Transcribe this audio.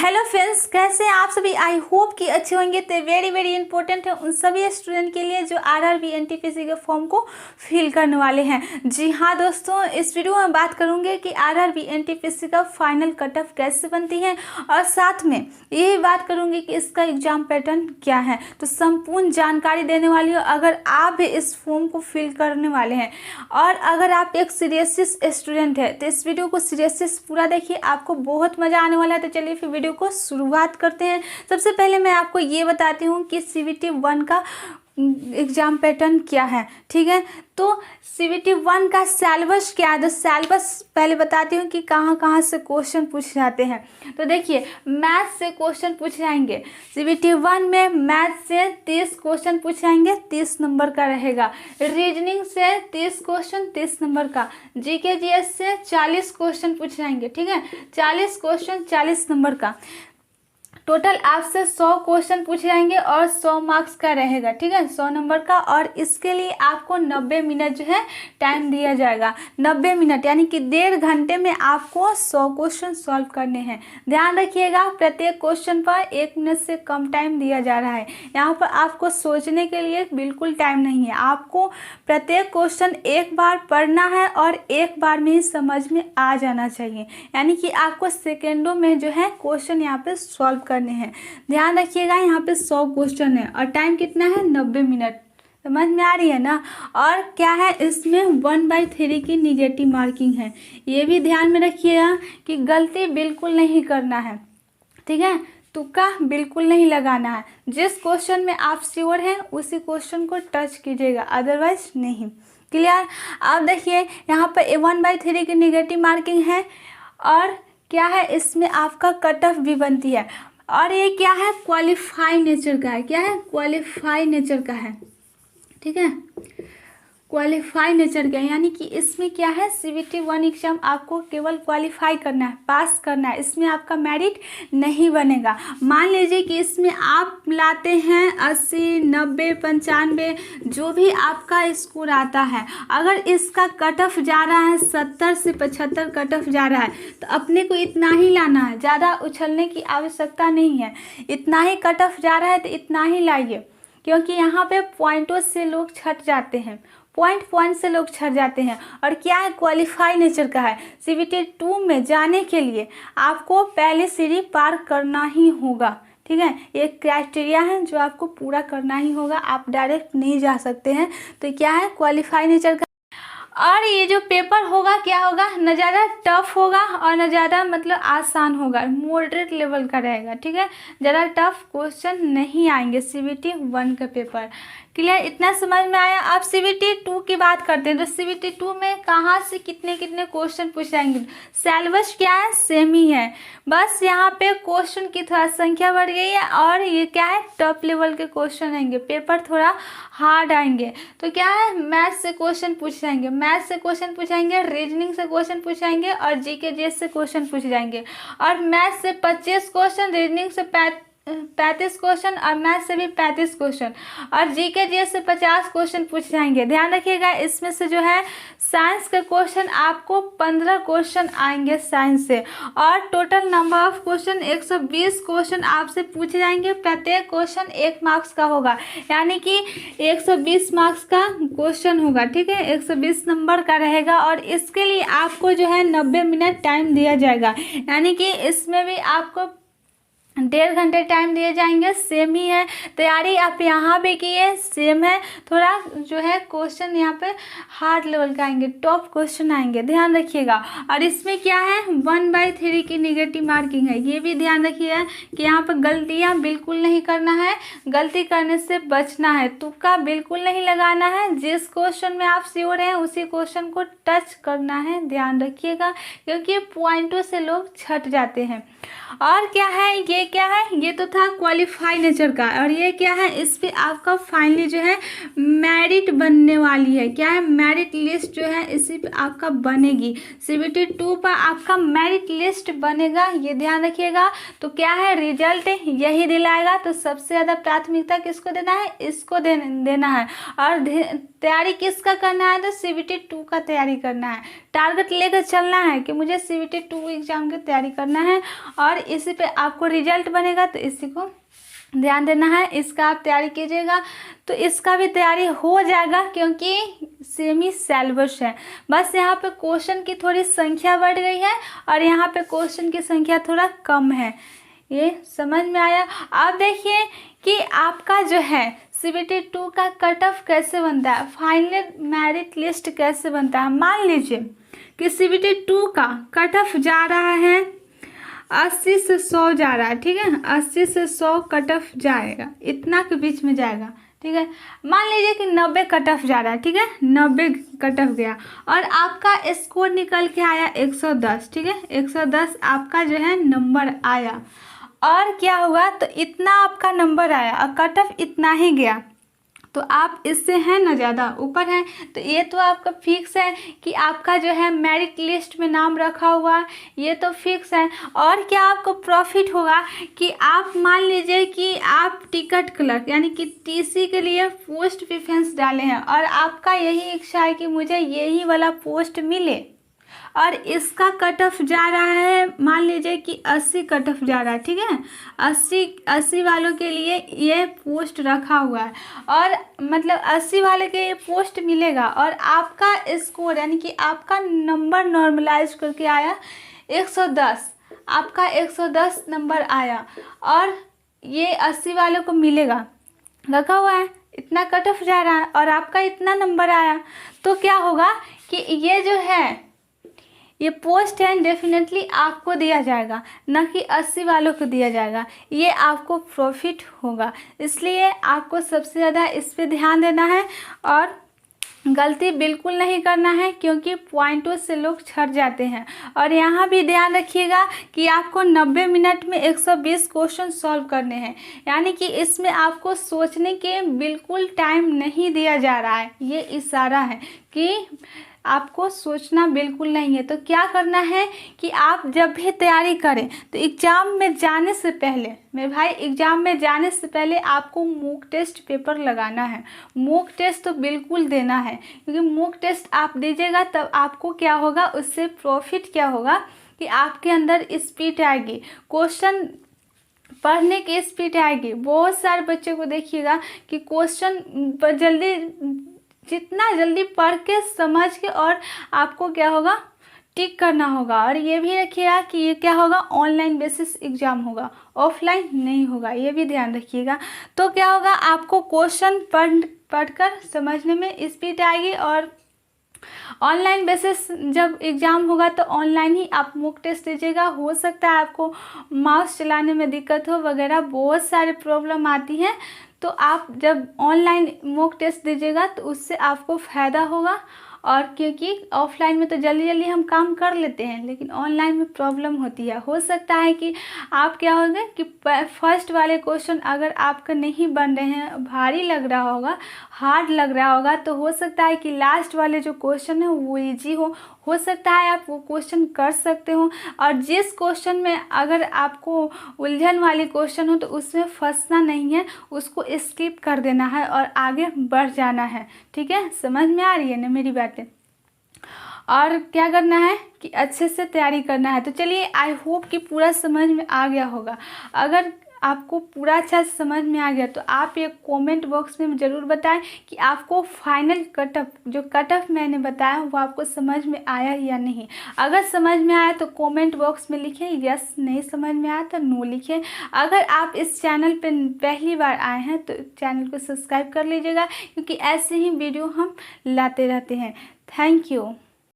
Hello friends, कैसे हैं आप सभी। आई होप कि अच्छे होंगे। तो वेरी इंपॉर्टेंट है उन सभी स्टूडेंट के लिए जो आरआरबी एनटीपीसी के फॉर्म को फिल करने वाले हैं। जी हाँ दोस्तों, इस वीडियो में बात करूंगे कि आरआरबी एनटीपीसी का फाइनल कट ऑफ कैसे बनती है और साथ में ये बात करूंगी कि इसका एग्जाम पैटर्न क्या है। तो संपूर्ण जानकारी देने वाली हूँ अगर आप भी इस फॉर्म को फिल करने वाले हैं। और अगर आप एक सीरियस स्टूडेंट है तो इस वीडियो को सीरियस पूरा देखिए, आपको बहुत मजा आने वाला है। तो चलिए फिर वीडियो को शुरुआत करते हैं। सबसे पहले मैं आपको ये बताती हूँ कि CBT 1 का एग्जाम पैटर्न क्या है। ठीक है, तो CBT 1 का सिलेबस क्या है। तो सिलेबस पहले बताती हूँ कि कहाँ से क्वेश्चन पूछ जाते हैं। तो देखिए, मैथ से क्वेश्चन पूछ जाएंगे। CBT 1 में मैथ से 30 क्वेश्चन पूछ जाएंगे, 30 नंबर का रहेगा। रीजनिंग से 30 क्वेश्चन 30 नंबर का। GK GS से 40 क्वेश्चन पूछ जाएंगे। ठीक है, 40 क्वेश्चन 40 नंबर का। टोटल आपसे 100 क्वेश्चन पूछे जाएंगे और 100 मार्क्स का रहेगा। ठीक है, 100 नंबर का। और इसके लिए आपको 90 मिनट जो है टाइम दिया जाएगा। 90 मिनट यानी कि 1.5 घंटे में आपको 100 क्वेश्चन सॉल्व करने हैं। ध्यान रखिएगा, प्रत्येक क्वेश्चन पर 1 मिनट से कम टाइम दिया जा रहा है। यहाँ पर आपको सोचने के लिए बिल्कुल टाइम नहीं है। आपको प्रत्येक क्वेश्चन एक बार पढ़ना है और एक बार में ही समझ में आ जाना चाहिए। यानी कि आपको सेकेंडों में जो है क्वेश्चन यहाँ पे सॉल्व करने हैं। ध्यान रखिएगा, यहाँ पे 100 क्वेश्चन है और टाइम कितना है, 90 मिनट। समझ में आ रही है ना। और क्या है, इसमें 1/3 की निगेटिव मार्किंग है। ये भी ध्यान में रखिएगा कि गलती बिल्कुल नहीं करना है। ठीक है, तुक्का बिल्कुल नहीं लगाना है। जिस क्वेश्चन में आप श्योर हैं उसी क्वेश्चन को टच कीजिएगा, अदरवाइज नहीं। क्लियर। अब देखिए, यहाँ पर 1/3 की निगेटिव मार्किंग है और क्या है, इसमें आपका कट ऑफ भी बनती है। और ये क्या है, क्वालिफाई नेचर का है। क्या है, क्वालिफाई नेचर का है। ठीक है, क्वालिफाई नेचर का है। यानी कि इसमें क्या है, CBT 1 एग्जाम आपको केवल क्वालिफाई करना है, पास करना है। इसमें आपका मेरिट नहीं बनेगा। मान लीजिए कि इसमें आप लाते हैं 80, 90, 95, जो भी आपका स्कोर आता है। अगर इसका कट ऑफ जा रहा है 70 से 75 कट ऑफ जा रहा है तो अपने को इतना ही लाना है, ज़्यादा उछलने की आवश्यकता नहीं है। इतना ही कट ऑफ जा रहा है तो इतना ही लाइए, क्योंकि यहाँ पे पॉइंटों से लोग छट जाते हैं। पॉइंट से लोग छट जाते हैं। और क्या है, क्वालिफाई नेचर का है। CBT 2 में जाने के लिए आपको पहले सीढ़ी पार करना ही होगा। ठीक है, एक क्राइटेरिया है जो आपको पूरा करना ही होगा, आप डायरेक्ट नहीं जा सकते हैं। तो क्या है, क्वालिफाई नेचर का। और ये जो पेपर होगा क्या होगा, न ज़्यादा टफ होगा और न ज़्यादा मतलब आसान होगा, मॉडरेट लेवल का रहेगा। ठीक है, ज़्यादा टफ क्वेश्चन नहीं आएंगे CBT 1 का पेपर। क्लियर, इतना समझ में आया। अब CBT 2 की बात करते हैं। तो CBT 2 में कहाँ से कितने क्वेश्चन पूछ जाएंगे। सिलेबस क्या है, सेम ही है, बस यहाँ पे क्वेश्चन की थोड़ा संख्या बढ़ गई है। और ये क्या है, टॉप लेवल के क्वेश्चन आएंगे, पेपर थोड़ा हार्ड आएंगे। तो क्या है, मैथ से क्वेश्चन पूछ जाएंगे, मैथ से क्वेश्चन पूछाएंगे, रीजनिंग से क्वेश्चन पूछाएंगे और GK GS से क्वेश्चन पूछ जाएंगे। और मैथ से 25 क्वेश्चन, रीजनिंग से 35 क्वेश्चन और मैथ से भी 35 क्वेश्चन और GK GS से 50 क्वेश्चन पूछ जाएंगे। ध्यान रखिएगा, इसमें से जो है साइंस के क्वेश्चन आपको 15 क्वेश्चन आएंगे साइंस से। और total number of question 120 question आपसे पूछे जाएंगे। प्रत्येक क्वेश्चन 1 मार्क्स का होगा, यानी कि 120 मार्क्स का क्वेश्चन होगा। ठीक है, 120 नंबर का रहेगा। और इसके लिए आपको जो है 90 मिनट टाइम दिया जाएगा, यानी कि इसमें भी आपको 1.5 घंटे टाइम दिए जाएंगे। सेम ही है, तैयारी आप यहाँ पे किए, सेम है। थोड़ा जो है क्वेश्चन यहाँ पे हार्ड लेवल का आएंगे, टॉप क्वेश्चन आएंगे, ध्यान रखिएगा। और इसमें क्या है, 1/3 की निगेटिव मार्किंग है। ये भी ध्यान रखिएगा कि यहाँ पर गलतियाँ बिल्कुल नहीं करना है, गलती करने से बचना है, तुक्का बिल्कुल नहीं लगाना है। जिस क्वेश्चन में आप श्योर हैं उसी क्वेश्चन को टच करना है, ध्यान रखिएगा, क्योंकि पॉइंटों से लोग छट जाते हैं। और क्या है, ये क्या है, ये तो था क्वालिफाई नेचर का। और ये क्या है, इस पे आपका फाइनली जो है मेरिट बनने वाली है। क्या है, मेरिट लिस्ट जो है इसी पे आपका बनेगी। CBT 2 पर आपका मेरिट लिस्ट बनेगा, ये ध्यान रखिएगा। तो क्या है, रिजल्ट यही दिलाएगा। तो सबसे ज़्यादा प्राथमिकता किसको देना है, इसको देना है। और तैयारी किसका करना है? तो CBT 2 का तैयारी करना है। टारगेट लेकर चलना है कि मुझे CBT 2 एग्ज़ाम की तैयारी करना है और इसी पे आपको रिजल्ट बनेगा, तो इसी को ध्यान देना है। इसका आप तैयारी कीजिएगा तो इसका भी तैयारी हो जाएगा, क्योंकि सेमी सिलेबस है। बस यहाँ पे क्वेश्चन की थोड़ी संख्या बढ़ गई है और यहाँ पे क्वेश्चन की संख्या थोड़ा कम है। ये समझ में आया? अब देखिए कि आपका जो है CBT 2 का कट ऑफ कैसे बनता है, फाइनल मेरिट लिस्ट कैसे बनता है। मान लीजिए कि CBT 2 का कट ऑफ जा रहा है 80 से 100 जा रहा है, ठीक है, 80 से 100 कट ऑफ जाएगा, इतना के बीच में जाएगा, ठीक है। मान लीजिए कि 90 कट ऑफ जा रहा है, ठीक है, 90 कट ऑफ गया और आपका स्कोर निकल के आया 110, ठीक है, 110 आपका जो है नंबर आया। और क्या हुआ, तो इतना आपका नंबर आया और कट ऑफ इतना ही गया, तो आप इससे हैं ना ज़्यादा ऊपर हैं, तो ये तो आपका फिक्स है कि आपका जो है मेरिट लिस्ट में नाम रखा हुआ, ये तो फिक्स है। और क्या आपको प्रॉफिट होगा कि आप मान लीजिए कि आप टिकट क्लर्क यानी कि TC के लिए पोस्ट प्रेफरेंस डाले हैं और आपका यही इच्छा है कि मुझे यही वाला पोस्ट मिले और इसका कट ऑफ जा रहा है, मान लीजिए कि 80 कट ऑफ जा रहा है, ठीक है, 80 वालों के लिए ये पोस्ट रखा हुआ है और मतलब 80 वाले के ये पोस्ट मिलेगा और आपका स्कोर यानी कि आपका नंबर नॉर्मलाइज करके आया 110, आपका 110 नंबर आया और ये 80 वालों को मिलेगा, रखा हुआ है, इतना कट ऑफ जा रहा है और आपका इतना नंबर आया, तो क्या होगा कि ये जो है ये पोस्ट है डेफिनेटली आपको दिया जाएगा, ना कि 80 वालों को दिया जाएगा, ये आपको प्रॉफिट होगा। इसलिए आपको सबसे ज़्यादा इस पे ध्यान देना है और गलती बिल्कुल नहीं करना है, क्योंकि पॉइंटों से लोग छट जाते हैं। और यहाँ भी ध्यान रखिएगा कि आपको 90 मिनट में 120 क्वेश्चन सॉल्व करने हैं, यानी कि इसमें आपको सोचने के बिल्कुल टाइम नहीं दिया जा रहा है, ये इशारा है कि आपको सोचना बिल्कुल नहीं है। तो क्या करना है कि आप जब भी तैयारी करें तो एग्ज़ाम में जाने से पहले, मेरे भाई, एग्ज़ाम में जाने से पहले आपको मॉक टेस्ट पेपर लगाना है। मॉक टेस्ट तो बिल्कुल देना है, क्योंकि मॉक टेस्ट आप दीजिएगा तब आपको क्या होगा, उससे प्रॉफिट क्या होगा कि आपके अंदर स्पीड आएगी, क्वेश्चन पढ़ने की स्पीड आएगी। बहुत सारे बच्चों को देखिएगा कि क्वेश्चन जल्दी, जितना जल्दी पढ़ के समझ के और आपको क्या होगा, टिक करना होगा। और ये भी रखिएगा कि ये क्या होगा, ऑनलाइन बेसिस एग्ज़ाम होगा, ऑफलाइन नहीं होगा, ये भी ध्यान रखिएगा। तो क्या होगा, आपको क्वेश्चन पढ़कर समझने में स्पीड आएगी और ऑनलाइन बेसिस जब एग्ज़ाम होगा तो ऑनलाइन ही आप मॉक टेस्ट दीजिएगा। हो सकता है आपको माउस चलाने में दिक्कत हो वगैरह, बहुत सारे प्रॉब्लम आती हैं, तो आप जब ऑनलाइन मॉक टेस्ट दीजिएगा तो उससे आपको फ़ायदा होगा। और क्योंकि ऑफलाइन में तो जल्दी जल्दी हम काम कर लेते हैं, लेकिन ऑनलाइन में प्रॉब्लम होती है। हो सकता है कि आप क्या होगा कि फर्स्ट वाले क्वेश्चन अगर आपका नहीं बन रहे हैं, भारी लग रहा होगा, हार्ड लग रहा होगा, तो हो सकता है कि लास्ट वाले जो क्वेश्चन है वो ईजी हो सकता है आप वो क्वेश्चन कर सकते हो। और जिस क्वेश्चन में अगर आपको उलझन वाली क्वेश्चन हो तो उसमें फंसना नहीं है, उसको स्किप कर देना है और आगे बढ़ जाना है। ठीक है, समझ में आ रही है ना मेरी बातें? और क्या करना है कि अच्छे से तैयारी करना है। तो चलिए, आई होप कि पूरा समझ में आ गया होगा। अगर आपको पूरा अच्छा समझ में आ गया तो आप ये कमेंट बॉक्स में ज़रूर बताएं कि आपको फाइनल कटअप, जो कटअप मैंने बताया वो आपको समझ में आया या नहीं। अगर समझ में आया तो कमेंट बॉक्स में लिखें यस, नहीं समझ में आया तो नो लिखें। अगर आप इस चैनल पर पहली बार आए हैं तो चैनल को सब्सक्राइब कर लीजिएगा, क्योंकि ऐसे ही वीडियो हम लाते रहते हैं। Thank you.